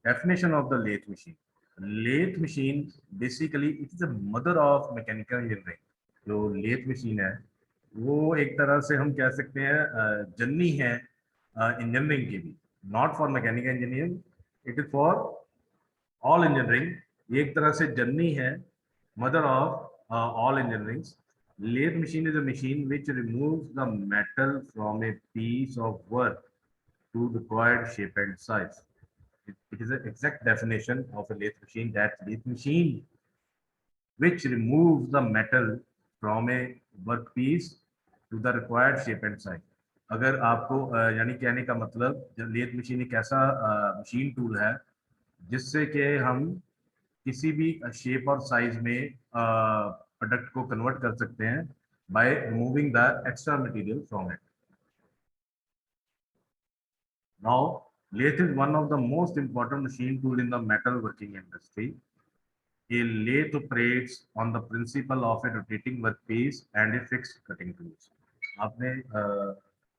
Definition of the lathe machine. Lathe machine basically it is a mother of mechanical engineering. जो lathe machine है वो एक तरह से हम कह सकते हैं जननी है इंजीनियरिंग की भी, not for mechanical engineering, it is for all engineering. एक तरह से जननी है, mother of all engineering. lathe machine is a machine which removes the metal from a piece of work to required shape and size. It is an exact definition of a lathe machine, that lathe machine which removes the metal from a workpiece to the required shape and size. अगर आपको यानी कहने का मतलब जब lathe machine एक ऐसा machine tool है जिससे कि हम किसी भी शेप और साइज में प्रोडक्ट को कन्वर्ट कर सकते हैं by removing the extra material from it. Now, lathe is one of the most important machine tool in the metal working industry. A lathe operates on the principle of a rotating workpiece and a fixed cutting tools. आपने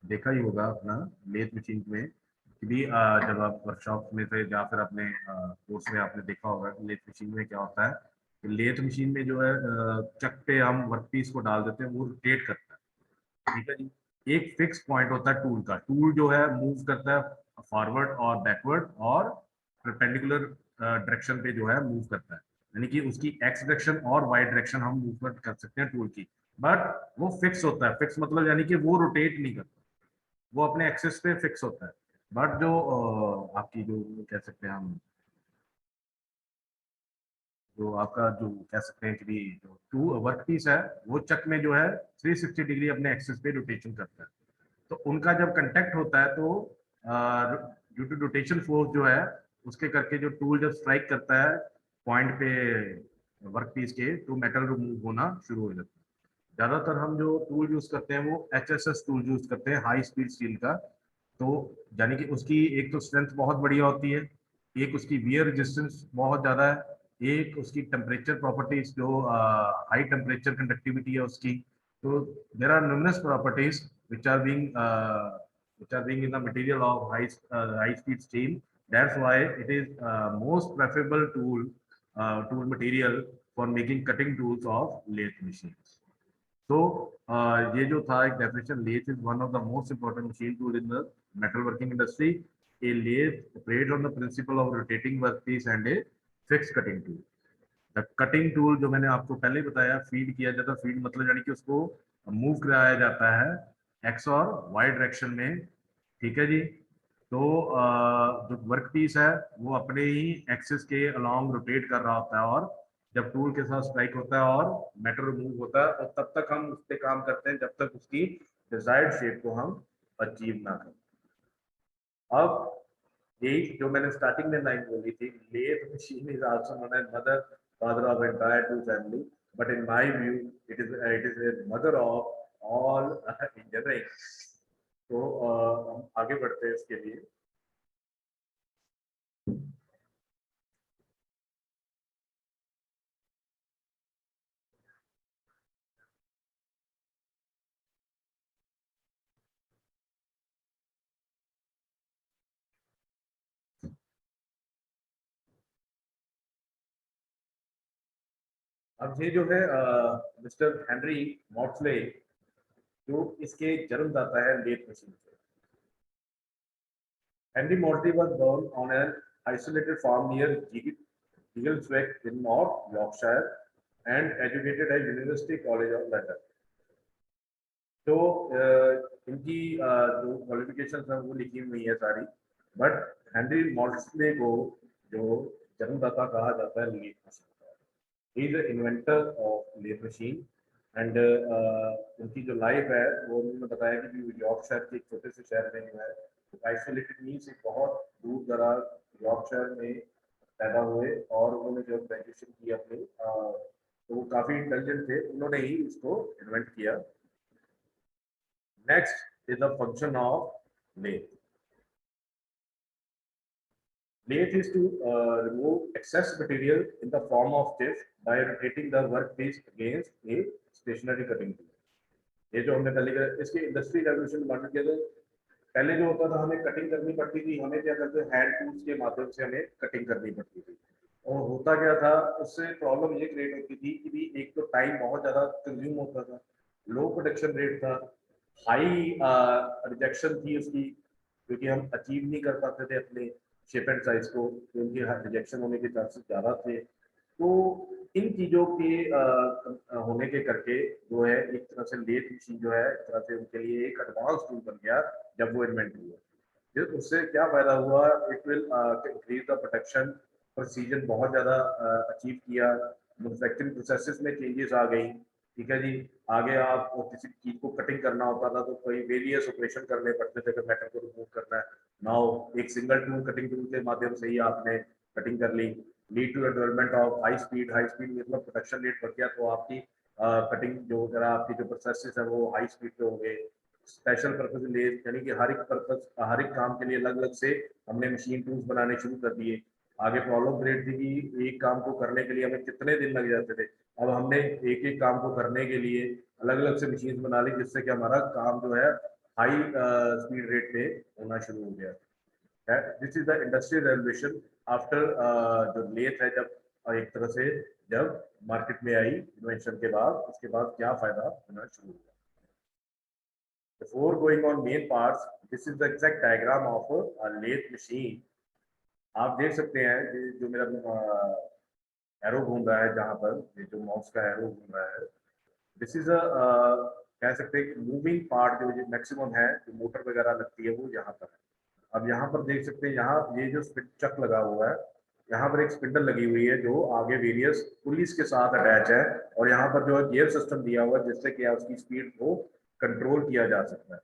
देखा ही होगा अपना lathe machine में कि भी जब आप workshop में थे या फिर अपने कोर्स में आपने देखा होगा कि लेथ मशीन में क्या होता है कि लेथ मशीन में जो है चक पे हम वर्कपीस को डाल देते हैं, वो रोटेट करता है, ठीक है जी। एक फिक्स पॉइंट होता है टूल का, टूल जो है मूव करता है फॉरवर्ड और बैकवर्ड और परपेंडिकुलर डायरेक्शन पे जो है मूव करता है, यानी कि उसकी एक्स डायरेक्शन और वाई डायरेक्शन हम मूवमेंट कर सकते हैं टूल की, बट वो फिक्स होता है। फिक्स मतलब यानी कि वो रोटेट नहीं करता, वो अपने एक्सिस पे फिक्स होता है। बट जो आपकी जो कह सकते हैं हम, जो आपका जो कह सकते हैं कि भी जो टू वर्क पीस है वो चक में जो है 360 डिग्री अपने एक्सिस पे रोटेशन करता है। तो उनका जब कांटेक्ट होता है तो ड्यू टू रोटेशन फोर्स जो है उसके करके जो टूल जब स्ट्राइक करता है पॉइंट पे वर्क पीस के, तो मेटल रिमूव होना शुरू हो जाता है। ज्यादातर हम जो टूल यूज करते हैं वो HSS टूल यूज करते हैं, हाई स्पीड स्टील का। तो यानी कि उसकी एक तो स्ट्रेंथ बहुत बढ़िया होती है, एक उसकी वियर रेजिस्टेंस बहुत ज्यादा है, एक उसकी टेम्परेचर प्रॉपर्टीज जो हाई टेम्परेचर कंडक्टिविटी है उसकी। तो there are numerous properties which are being in the material of high speed steel. That's why it is most preferable tool material for making cutting tools of lathe machines. तो ये जो था एक definition, lathe is one of the most important machine tool in the metal working industry. A lathe operate on the principle of rotating workpiece and a fix cutting tool. The cutting tool जो मैंने आपको पहले ही बताया, feed किया जाता है, feed मतलब यानी कि उसको मूव कराया जाता है एक्स और वाई डायरेक्शन में, ठीक है जी। तो जो वर्क पीस है वो अपने ही एक्सिस के अलोंग रोटेट कर रहा होता है, और जब टूल के साथ स्ट्राइक होता है और मेटल रिमूव होता है, और तब तक हम उस पर काम करते हैं जब तक उसकी डिजायर्ड शेप को हम अचीव ना करें। अब यही जो मैंने स्टार्टिंग में लाइन बोली थी, lathe machine is also known as mother father of entire tool family, but in my view it is a mother of all engineering. तो हम आगे बढ़ते हैं इसके लिए। अब ये जो है मिस्टर हेनरी मॉट्सले, जो इसके जन्मदाता है लेथ मशीन के। Henry Maudslay was born on an isolated farm near Giggleswick in North Yorkshire and educated at University College of London. तो इनकी जो क्वालिफिकेशन है वो लिखी हुई है सारी, बट हेनरी मॉट्सले को जो जन्मदाता कहा जाता है लेथ मशीन का। He is inventor of lathe machine and उनकी जो लाइफ है वो उन्होंने बताया कि यॉर्कशायर के एक छोटे से शहर में जो है आइसोलेटेड मीन्स एक बहुत दूर दराज यॉर्कशायर में पैदा हुए, और उन्होंने जो ग्रेजुएशन की अपनी तो वो काफी इंटेलिजेंट थे, उन्होंने ही इसको इन्वेंट किया। Next is the function of lathe. Lathe is to remove excess material in the form of stiff by rotating the workpiece against a stationary cutting tool. ये जो हमने पहले कहा, इसके इंडस्ट्री रेवोल्यूशन मालूम किया था पहले जो होता था हमें कटिंग करनी पड़ती थी, हमें क्या करते हैंड टूल्स के माध्यम से हमें कटिंग करनी पड़ती थी। और होता क्या था, उससे प्रॉब्लम ये क्रिएट होती थी कि भी एक तो टाइम बहुत ज्यादा कंज्यूम होता था, लो प्रोडक्शन रेट था, हाई रिजेक्शन थी उसकी, क्योंकि हम अचीव नहीं कर पाते थे अपने शेप एंड साइज को, तो उनके रिजेक्शन होने के चांसेस ज्यादा थे। तो इन चीजों के होने के करके जो है एक तरह से लेथ मशीन जो है एक तरह से उनके लिए एक एडवांस टूल बन गया जब वो इन्वेंट हुआ। फिर उससे क्या फायदा हुआ, it will increase the protection, precision बहुत ज्यादा अचीव किया, मैन्युफैक्चरिंग प्रोसेसेस में चेंजेस आ गई। ठीक है जी। आगे आप किसी चीज को कटिंग करना होता था तो कोई वेरियस ऑपरेशन करने पड़ते थे, अगर मेटल को रिमूव करना है। नाउ एक सिंगल टूल, कटिंग टूल के माध्यम से ही आपने कटिंग कर ली। Lead to development of high speed मतलब प्रोडक्शन रेट बढ़ गया, तो आपकी कटिंग जो वगैरह आपकी जो प्रोसेसेस है वो हाई स्पीड पे हो गए। स्पेशल पर्पज लेस, यानी कि हर एक पर्पज, हर एक काम के लिए अलग अलग से हमने मशीन टूल्स बनाने शुरू कर दिए। आगे प्रॉब्लम क्रिएट थी कि एक काम को करने के लिए हमें कितने दिन लग जाते थे, अब हमने एक एक काम को करने के लिए अलग अलग से मशीन बना ली, जिससे कि हमारा काम जो है हाई स्पीड रेट पे होना शुरू हो गया। This is the industrial revolution after जो लेथ है, जब एक तरह से जब मार्केट में आई इन्वेंशन के बाद, उसके बाद क्या फायदा होना शुरू हुआ। Before going on main parts, this is the exact diagram of a lathe machine. आप देख सकते हैं जो मेरा एरो घूम रहा है, जहां पर ये जो माउस का एरो घूम रहा है, दिस इज अ कह सकते हैं कि मूविंग पार्ट जो मैक्सिमम है, जो मोटर वगैरह लगती है वो यहाँ पर है। अब यहाँ पर देख सकते हैं, यहाँ ये जो चक लगा हुआ है, यहाँ पर एक स्पिंडल लगी हुई है जो आगे वेरियस पुलिस के साथ अटैच है, और यहाँ पर जो है गियर सिस्टम दिया हुआ है, जिससे कि उसकी स्पीड को कंट्रोल किया जा सकता है।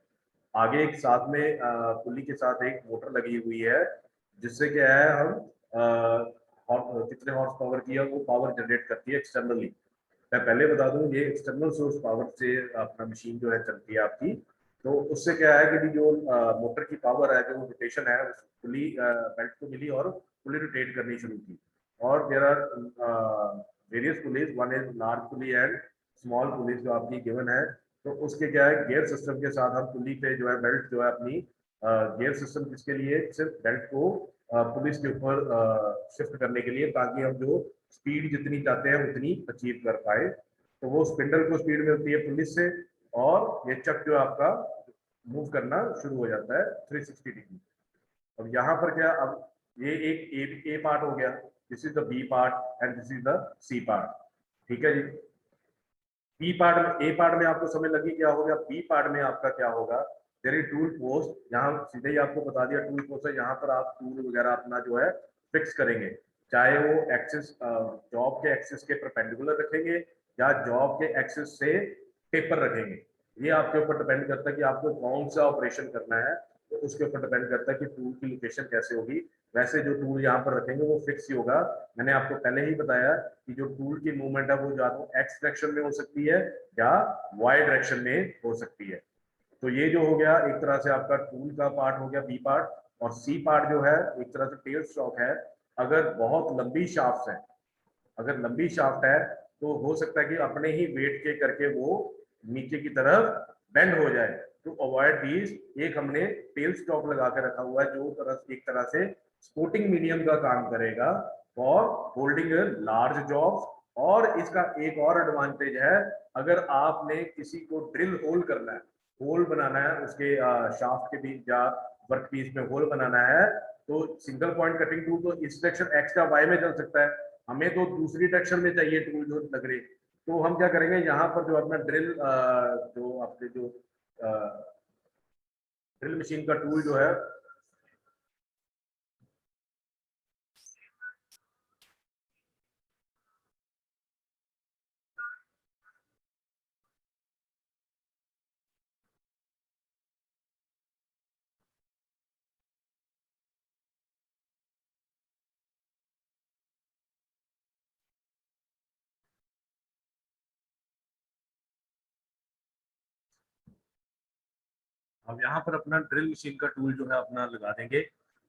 आगे एक साथ में पुली के साथ एक मोटर लगी हुई है, जिससे क्या है हम कितने हॉर्स पावर की है वो पावर जनरेट करती है एक्सटर्नली। मैं पहले बता दूं, ये एक्सटर्नल सोर्स पावर से अपना मशीन जो है चलती है आपकी। तो उससे क्या है कि जो मोटर की पावर है, जो रोटेशन है, उस पुली बेल्ट को मिली और पुली रोटेट करनी शुरू की। और there are various pulleys, one is large pulley and small pulleys जो आपकी गिवन है। तो उसके क्या है, गियर सिस्टम के साथ हम पुली पे जो है बेल्ट जो है अपनी गियर सिस्टम किसके लिए, सिर्फ बेल्ट को पुलिस के ऊपर शिफ्ट करने के लिए, ताकि हम जो स्पीड जितनी चाहते हैं उतनी अचीव कर पाए। तो वो स्पिंडल को स्पीड मिलती है पुलिस से, और ये चक जो आपका मूव करना शुरू हो जाता है 360 डिग्री। अब यहाँ पर क्या, अब ये एक ए पार्ट हो गया, this is the B part and this is the C part. ठीक है जी। बी पार्ट में, ए पार्ट में आपको समझ लगी क्या हो गया, बी पार्ट में आपका क्या होगा, देयर इज टूल पोस्ट। यहाँ सीधे ही आपको बता दिया टूल पोस्ट है, यहाँ पर आप टूल वगैरह अपना जो है फिक्स करेंगे, चाहे वो एक्सिस जॉब के एक्सिस के परपेंडिकुलर रखेंगे या जॉब के एक्सिस से टेपर रखेंगे। ये आपके ऊपर डिपेंड करता है कि आपको कौन सा ऑपरेशन करना है, तो उसके ऊपर डिपेंड करता है कि टूल की लोकेशन कैसे होगी। वैसे जो टूल यहाँ पर रखेंगे वो फिक्स ही होगा। मैंने आपको पहले ही बताया कि जो टूल की मूवमेंट है वो या तो एक्स डायरेक्शन में हो सकती है या वाई डायरेक्शन में हो सकती है। तो ये जो हो गया एक तरह से आपका टूल का पार्ट हो गया बी पार्ट। और सी पार्ट जो है एक तरह से टेल स्टॉक है। अगर बहुत लंबी शाफ्ट है, अगर लंबी शाफ्ट है तो हो सकता है कि अपने ही वेट के करके वो नीचे की तरफ बेंड हो जाए। टू अवॉइड दीज, एक हमने टेल स्टॉक लगा के रखा हुआ है, जो एक तरह से सपोर्टिंग मीडियम का काम करेगा फॉर होल्डिंग लार्ज जॉब्स। और इसका एक और एडवांटेज है, अगर आपने किसी को ड्रिल होल करना है, होल बनाना है उसके शाफ्ट के बीच या वर्क पीस में होल बनाना है, तो सिंगल पॉइंट कटिंग टूल तो इस डायरेक्शन एक्स या वाई में चल सकता है, हमें तो दूसरी डायरेक्शन में चाहिए टूल जो लग रही। तो हम क्या करेंगे, यहाँ पर जो अपना ड्रिल जो आपके जो ड्रिल मशीन का टूल जो है, हम यहाँ पर अपना ड्रिल मशीन का टूल जो है अपना लगा देंगे।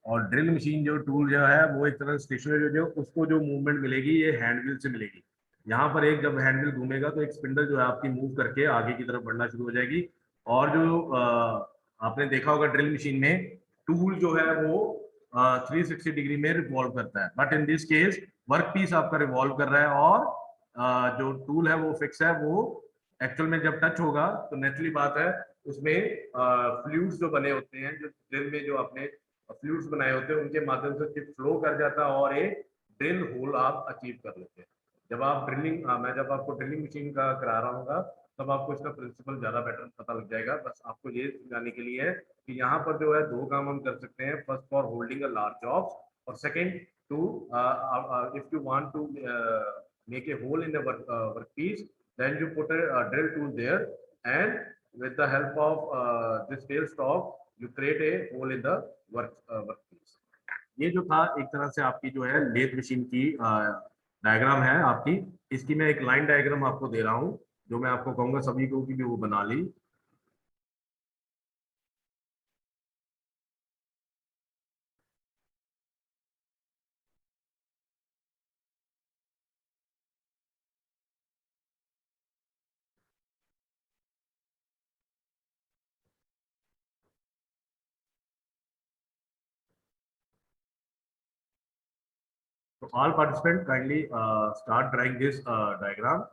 और ड्रिल मशीन जो टूल जो है वो एक तरह स्टेशनरी जो उसको जो मूवमेंट मिलेगी ये हैंड व्हील से मिलेगी। यहाँ पर एक जब हैंड व्हील घूमेगा तो एक स्पिंडल जो है आपकी मूव करके आगे की तरफ बढ़ना शुरू हो जाएगी। और जो आपने देखा होगा ड्रिल मशीन में टूल जो है वो 360 डिग्री में रिवॉल्व करता है, but in this case workpiece आपका रिवॉल्व कर रहा है और जो टूल है वो फिक्स है। वो एक्चुअल में जब टच होगा तो नेचुरली बात है उसमें फ्लूइड्स जो बने होते हैं, जो ड्रिल में जो आपने फ्लूइड्स बनाए होते हैं उनके माध्यम से चिप फ्लो कर जाता है और एक ड्रिल होल आप अचीव कर लेते हैं। जब आप ड्रिलिंग मैं जब आपको ड्रिलिंग मशीन का करा रहा हूँ तब आपको इसका प्रिंसिपल ज्यादा बेटर पता लग जाएगा। बस आपको ये समझाने के लिए है कि यहाँ पर जो है दो काम हम कर सकते हैं, first for holding a large jobs और second to if you want to make a hole in the workpiece, then you put a drill tool there, and with the help of this tail stop you create a hole in the workpiece. ये जो था एक तरह से आपकी जो है lathe machine की डायग्राम है आपकी। इसकी मैं एक लाइन डायग्राम आपको दे रहा हूँ जो मैं आपको कहूंगा सभी को कि भी वो बना ली। So all participants kindly start drawing this diagram.